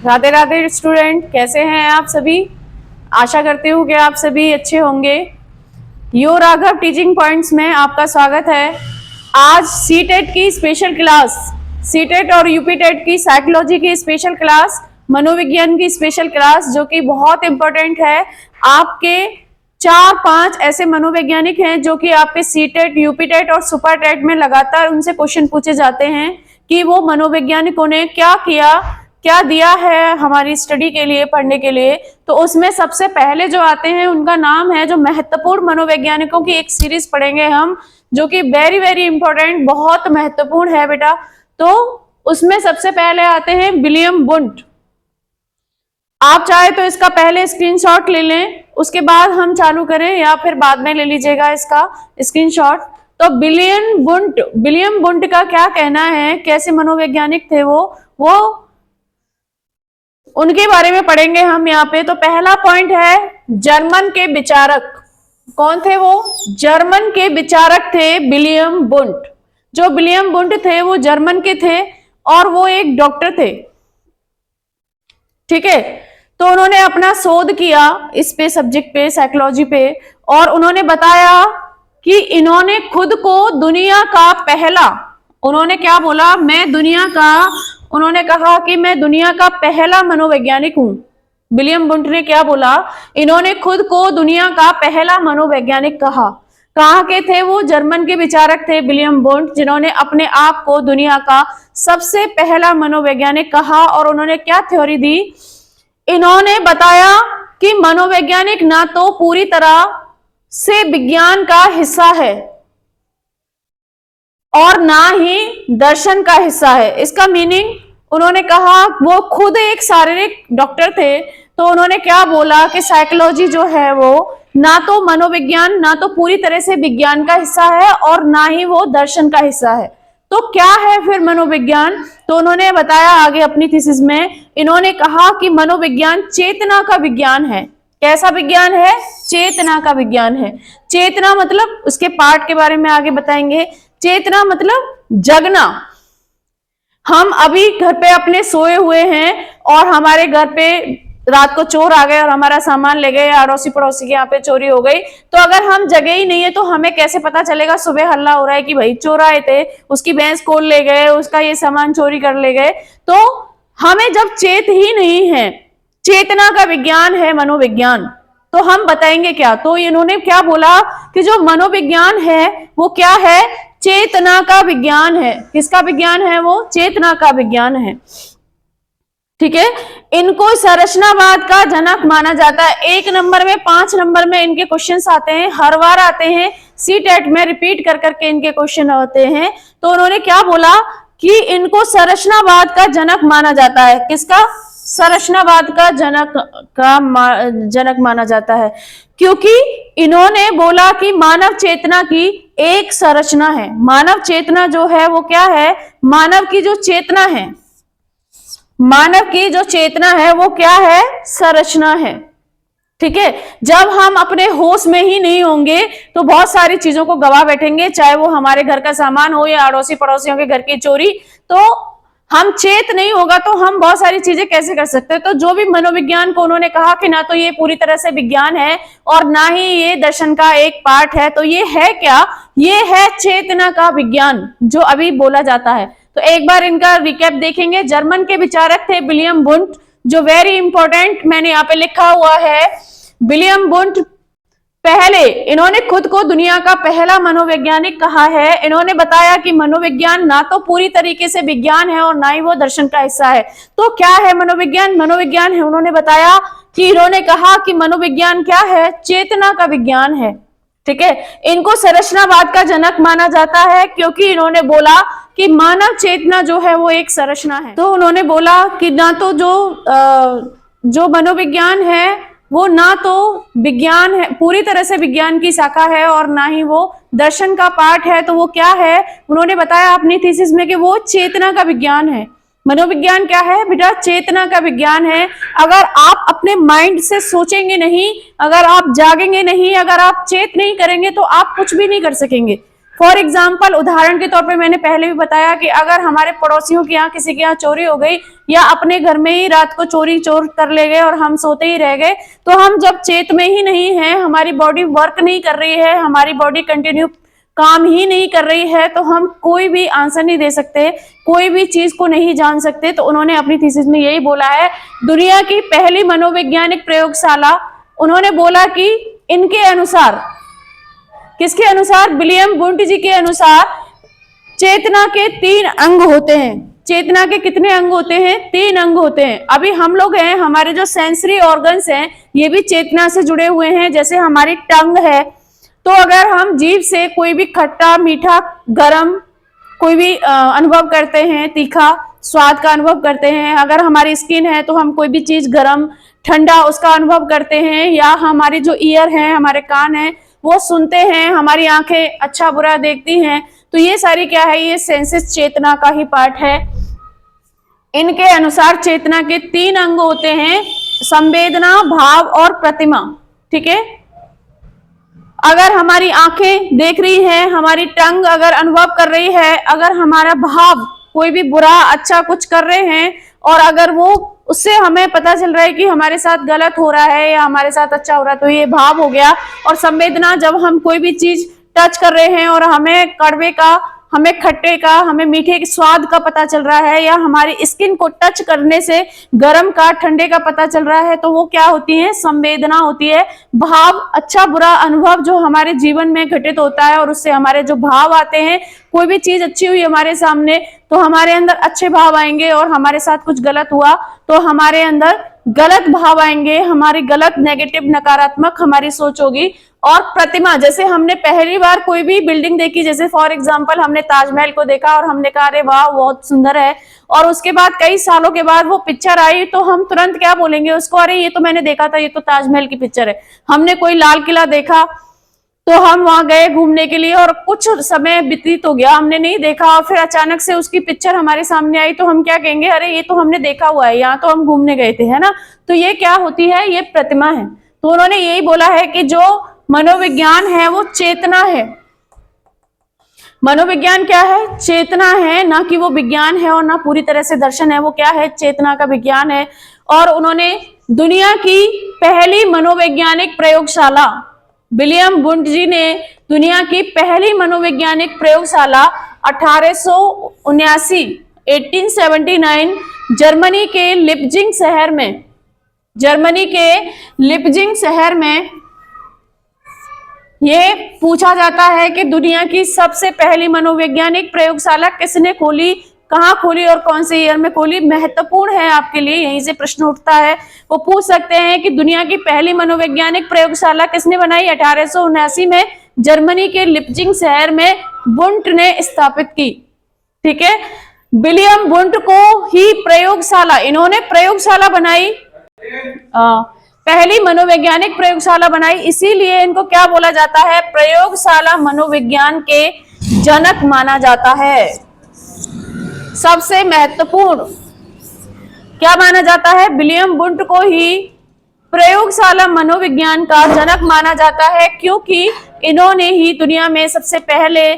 Radhe Radhe student, कैसे हैं आप सभी। आशा करती हूँ कि आप सभी अच्छे होंगे। यो राघव टीचिंग पॉइंट्स में आपका स्वागत है। आज सीटेट की स्पेशल क्लास, सीटेट और यूपीटेट की साइकोलॉजी की स्पेशल क्लास, मनोविज्ञान की स्पेशल क्लास जो कि बहुत इंपॉर्टेंट है। आपके 4-5 ऐसे मनोवैज्ञानिक हैं जो कि आपके सीटेट, यूपीटेट और सुपर टेट में लगातार उनसे क्वेश्चन पूछे जाते हैं कि वो मनोवैज्ञानिकों ने क्या किया, क्या दिया है हमारी स्टडी के लिए, पढ़ने के लिए। तो उसमें सबसे पहले जो आते हैं उनका नाम है, जो महत्वपूर्ण मनोवैज्ञानिकों की एक सीरीज पढ़ेंगे हम, जो कि वेरी वेरी इंपॉर्टेंट, बहुत महत्वपूर्ण है बेटा। तो उसमें सबसे पहले आते हैं विलियम वुंट। आप चाहे तो इसका पहले स्क्रीनशॉट ले लें, उसके बाद हम चालू करें, या फिर बाद में ले लीजिएगा इसका स्क्रीनशॉट। तो विलियम वुंट का क्या कहना है, कैसे मनोवैज्ञानिक थे वो उनके बारे में पढ़ेंगे हम यहाँ पे। तो पहला पॉइंट है जर्मन के विचारक। कौन थे वो? जर्मन के विचारक थे विलियम वुंट। जो विलियम वुंट थे वो जर्मन के थे और वो एक डॉक्टर थे, ठीक है। तो उन्होंने अपना शोध किया इस पे, सब्जेक्ट पे, साइकोलॉजी पे, और उन्होंने बताया कि इन्होंने खुद को दुनिया का पहला, उन्होंने क्या बोला, उन्होंने कहा कि मैं दुनिया का पहला मनोवैज्ञानिक हूं। विलियम वुंट ने क्या बोला? इन्होंने खुद को दुनिया का पहला मनोवैज्ञानिक कहा। कहाँ के थे वो? जर्मन के विचारक थे विलियम वुंट, जिन्होंने अपने आप को दुनिया का सबसे पहला मनोवैज्ञानिक कहा। और उन्होंने क्या थ्योरी दी? इन्होंने बताया कि मनोवैज्ञानिक ना तो पूरी तरह से विज्ञान का हिस्सा है और ना ही दर्शन का हिस्सा है। इसका मीनिंग, उन्होंने कहा, वो खुद एक शारीरिक डॉक्टर थे, तो उन्होंने क्या बोला कि साइकोलॉजी जो है वो ना तो मनोविज्ञान, ना तो पूरी तरह से विज्ञान का हिस्सा है और ना ही वो दर्शन का हिस्सा है। तो क्या है फिर मनोविज्ञान? तो उन्होंने बताया आगे अपनी थीसिस में, इन्होंने कहा कि मनोविज्ञान चेतना का विज्ञान है। कैसा विज्ञान है? चेतना का विज्ञान है। चेतना मतलब, उसके पार्ट के बारे में आगे बताएंगे। चेतना मतलब जगना। हम अभी घर पे अपने सोए हुए हैं और हमारे घर पे रात को चोर आ गए और हमारा सामान ले गए, अड़ोसी पड़ोसी के यहाँ पे चोरी हो गई। तो अगर हम जगे ही नहीं है तो हमें कैसे पता चलेगा सुबह हल्ला हो रहा है कि भाई चोर आए थे, उसकी भैंस खोल ले गए, उसका ये सामान चोरी कर ले गए। तो हमें जब चेत ही नहीं है, चेतना का विज्ञान है मनोविज्ञान, तो हम बताएंगे क्या? तो इन्होंने क्या बोला कि जो मनोविज्ञान है वो क्या है? चेतना का विज्ञान है। किसका विज्ञान है वो? चेतना का विज्ञान है, ठीक है। इनको संरचनावाद का जनक माना जाता है। 1 नंबर में, 5 नंबर में इनके क्वेश्चंस आते हैं, हर बार आते हैं, सीटेट में रिपीट कर करके इनके क्वेश्चन होते हैं। तो उन्होंने क्या बोला कि इनको संरचनावाद का जनक माना जाता है। किसका? संरचनावाद का जनक माना जाता है, क्योंकि इन्होंने बोला कि मानव चेतना की एक संरचना है। मानव चेतना जो है वो क्या है? मानव की जो चेतना है, मानव की जो चेतना है वो क्या है? संरचना है, ठीक है। जब हम अपने होश में ही नहीं होंगे तो बहुत सारी चीजों को गवा बैठेंगे, चाहे वो हमारे घर का सामान हो या अड़ोसी पड़ोसियों के घर की चोरी। तो हम चेत नहीं होगा तो हम बहुत सारी चीजें कैसे कर सकते हैं? तो जो भी मनोविज्ञान को उन्होंने कहा कि ना तो ये पूरी तरह से विज्ञान है और ना ही ये दर्शन का एक पार्ट है, तो ये है क्या? ये है चेतना का विज्ञान जो अभी बोला जाता है। तो एक बार इनका रिकैप देखेंगे। जर्मन के विचारक थे विलियम वुंट, जो वेरी इंपॉर्टेंट मैंने यहाँ पे लिखा हुआ है। विलियम वुंट पहले, इन्होंने खुद को दुनिया का पहला मनोवैज्ञानिक कहा है। इन्होंने बताया कि मनोविज्ञान ना तो पूरी तरीके से विज्ञान है और ना ही वो दर्शन का हिस्सा है। तो क्या है मनोविज्ञान? मनोविज्ञान है, उन्होंने बताया कि, इन्होंने कहा कि मनोविज्ञान क्या है? चेतना का विज्ञान है, ठीक है। इनको संरचनावाद का जनक माना जाता है क्योंकि इन्होंने बोला कि मानव चेतना जो है वो एक संरचना है। तो उन्होंने बोला कि ना तो जो मनोविज्ञान है वो ना तो विज्ञान है, पूरी तरह से विज्ञान की शाखा है, और ना ही वो दर्शन का पार्ट है। तो वो क्या है? उन्होंने बताया अपनी थीसिस में कि वो चेतना का विज्ञान है। मनोविज्ञान क्या है बेटा? चेतना का विज्ञान है। अगर आप अपने माइंड से सोचेंगे नहीं, अगर आप जागेंगे नहीं, अगर आप चेत नहीं करेंगे तो आप कुछ भी नहीं कर सकेंगे। फॉर एग्जाम्पल, उदाहरण के तौर पे मैंने पहले भी बताया कि अगर हमारे पड़ोसियों के यहाँ किसी के यहाँ चोरी हो गई या अपने घर में ही रात को चोर कर ले गए और हम सोते ही रह गए, तो हम जब चेत में ही नहीं है, हमारी बॉडी वर्क नहीं कर रही है, हमारी बॉडी कंटिन्यू काम ही नहीं कर रही है, तो हम कोई भी आंसर नहीं दे सकते, कोई भी चीज को नहीं जान सकते। तो उन्होंने अपनी थीसिस में यही बोला है, दुनिया की पहली मनोवैज्ञानिक प्रयोगशाला, उन्होंने बोला कि इनके अनुसार, किसके अनुसार, विलियम वुंट जी के अनुसार, चेतना के 3 अंग होते हैं। चेतना के कितने अंग होते हैं? 3 अंग होते हैं। अभी हम लोग हैं, हमारे जो सेंसरी ऑर्गन्स हैं ये भी चेतना से जुड़े हुए हैं। जैसे हमारी टंग है, तो अगर हम जीभ से कोई भी खट्टा, मीठा, गरम कोई भी अनुभव करते हैं, तीखा स्वाद का अनुभव करते हैं, अगर हमारी स्किन है तो हम कोई भी चीज गरम, ठंडा उसका अनुभव करते हैं, या हमारी जो ईयर है, हमारे कान है, वो सुनते हैं, हमारी आंखें अच्छा बुरा देखती हैं। तो ये सारी क्या है, ये सेंसेस चेतना का ही पार्ट है। इनके अनुसार चेतना के 3 अंग होते हैं, संवेदना, भाव और प्रतिमा। ठीक है, अगर हमारी आंखें देख रही हैं, हमारी टंग अगर अनुभव कर रही है, अगर हमारा भाव कोई भी बुरा अच्छा कुछ कर रहे हैं और अगर वो उससे हमें पता चल रहा है कि हमारे साथ गलत हो रहा है या हमारे साथ अच्छा हो रहा है, तो ये भाव हो गया। और संवेदना, जब हम कोई भी चीज टच कर रहे हैं और हमें कड़वे का, हमें खट्टे का, हमें मीठे के स्वाद का पता चल रहा है, या हमारी स्किन को टच करने से गर्म का, ठंडे का पता चल रहा है, तो वो क्या होती है, संवेदना होती है। भाव, अच्छा बुरा अनुभव जो हमारे जीवन में घटित होता है और उससे हमारे जो भाव आते हैं, कोई भी चीज अच्छी हुई हमारे सामने तो हमारे अंदर अच्छे भाव आएंगे, और हमारे साथ कुछ गलत हुआ तो हमारे अंदर गलत भाव आएंगे, हमारी गलत, नेगेटिव, नकारात्मक हमारी सोच होगी। और प्रतिमा, जैसे हमने पहली बार कोई भी बिल्डिंग देखी, जैसे फॉर एग्जांपल हमने ताजमहल को देखा और हमने कहा अरे वाह बहुत सुंदर है, और उसके बाद कई सालों के बाद वो पिक्चर आई तो हम तुरंत क्या बोलेंगे उसको, अरे ये तो मैंने देखा था, ये तो ताजमहल की पिक्चर है। हमने कोई लाल किला देखा तो हम वहां गए घूमने के लिए और कुछ समय व्यतीत हो गया, हमने नहीं देखा, और फिर अचानक से उसकी पिक्चर हमारे सामने आई तो हम क्या कहेंगे, अरे ये तो हमने देखा हुआ है, यहाँ तो हम घूमने गए थे, है ना। तो ये क्या होती है, ये प्रतिमा है। तो उन्होंने यही बोला है कि जो मनोविज्ञान है वो चेतना है। मनोविज्ञान क्या है, चेतना है, ना कि वो विज्ञान है और ना पूरी तरह से दर्शन है, वो क्या है, चेतना का विज्ञान है। और उन्होंने दुनिया की पहली मनोवैज्ञानिक प्रयोगशाला, विलियम वुंट जी ने दुनिया की पहली मनोवैज्ञानिक प्रयोगशाला 1879 जर्मनी के लिप्जिंग शहर में ये पूछा जाता है कि दुनिया की सबसे पहली मनोवैज्ञानिक प्रयोगशाला किसने खोली, कहाँ खोली और कौन से ईयर में खोली। महत्वपूर्ण है आपके लिए, यहीं से प्रश्न उठता है। वो पूछ सकते हैं कि दुनिया की पहली मनोवैज्ञानिक प्रयोगशाला किसने बनाई, 1879 में जर्मनी के लिप्जिंग शहर में वुंट ने स्थापित की। ठीक है, विलियम वुंट को ही प्रयोगशाला, इन्होंने प्रयोगशाला बनाई, पहली मनोवैज्ञानिक प्रयोगशाला बनाई, इसीलिए इनको क्या बोला जाता है, प्रयोगशाला मनोविज्ञान के जनक माना जाता है। सबसे महत्वपूर्ण क्या माना जाता है, विलियम वुंट को ही प्रयोगशाला मनोविज्ञान का जनक माना जाता है, क्योंकि इन्होंने ही दुनिया में सबसे पहले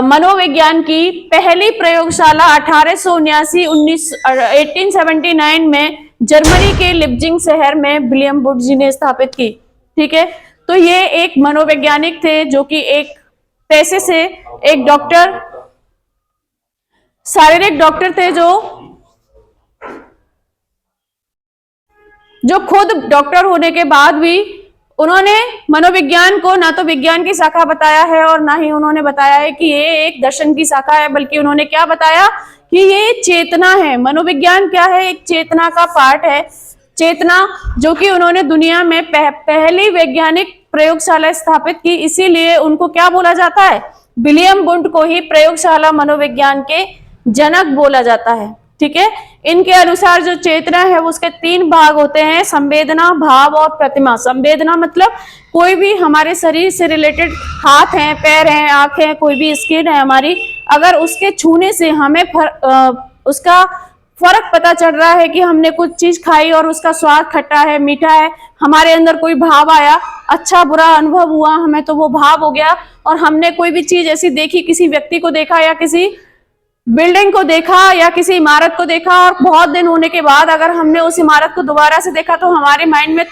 मनोविज्ञान की पहली प्रयोगशाला 1879 में जर्मनी के लिप्जिंग शहर में विलियम वुंट जी ने स्थापित की। ठीक है, तो ये एक मनोवैज्ञानिक थे जो कि एक पैसे से एक डॉक्टर, शारीरिक डॉक्टर थे, जो खुद डॉक्टर होने के बाद भी उन्होंने मनोविज्ञान को ना तो विज्ञान की शाखा बताया है और ना ही उन्होंने बताया है कि ये एक दर्शन की शाखा है, बल्कि उन्होंने क्या बताया कि ये चेतना है। मनोविज्ञान क्या है, एक चेतना का पार्ट है। चेतना जो कि उन्होंने दुनिया में पहली वैज्ञानिक प्रयोगशाला स्थापित की, इसीलिए उनको क्या बोला जाता है, विलियम वुंट को ही प्रयोगशाला मनोविज्ञान के जनक बोला जाता है। ठीक है, इनके अनुसार जो चेतना है वो उसके 3 भाग होते हैं, संवेदना, भाव और प्रतिमा। संवेदना मतलब कोई भी हमारे शरीर से रिलेटेड, हाथ हैं, पैर हैं, आंख है, कोई भी स्किन है हमारी, अगर उसके छूने से हमें उसका फर्क पता चल रहा है कि हमने कुछ चीज खाई और उसका स्वाद खट्टा है, मीठा है, हमारे अंदर कोई भाव आया, अच्छा बुरा अनुभव हुआ हमें, तो वो भाव हो गया। और हमने कोई भी चीज ऐसी देखी, किसी व्यक्ति को देखा या किसी बिल्डिंग को देखा या किसी इमारत को देखा, और बहुत दिन होने के बाद अगर हमने उस इमारत को दोबारा से देखा तो हमारे माइंड में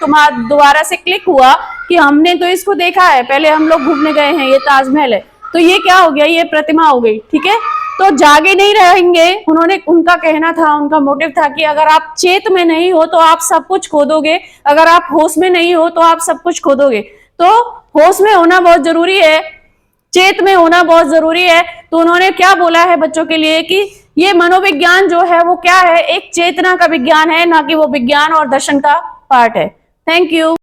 दोबारा से क्लिक हुआ कि हमने तो इसको देखा है, पहले हम लोग घूमने गए हैं, ये ताजमहल है, तो ये क्या हो गया, ये प्रतिमा हो गई। ठीक है, तो जागे नहीं रहेंगे। उनका कहना था, उनका मोटिव था कि अगर आप चेत में नहीं हो तो आप सब कुछ खो दोगे, अगर आप होश में नहीं हो तो आप सब कुछ खो दोगे। तो होश में होना बहुत जरूरी है, चेत में होना बहुत जरूरी है। तो उन्होंने क्या बोला है बच्चों के लिए कि ये मनोविज्ञान जो है वो क्या है, एक चेतना का विज्ञान है, ना कि वो विज्ञान और दर्शन का पार्ट है। Thank you.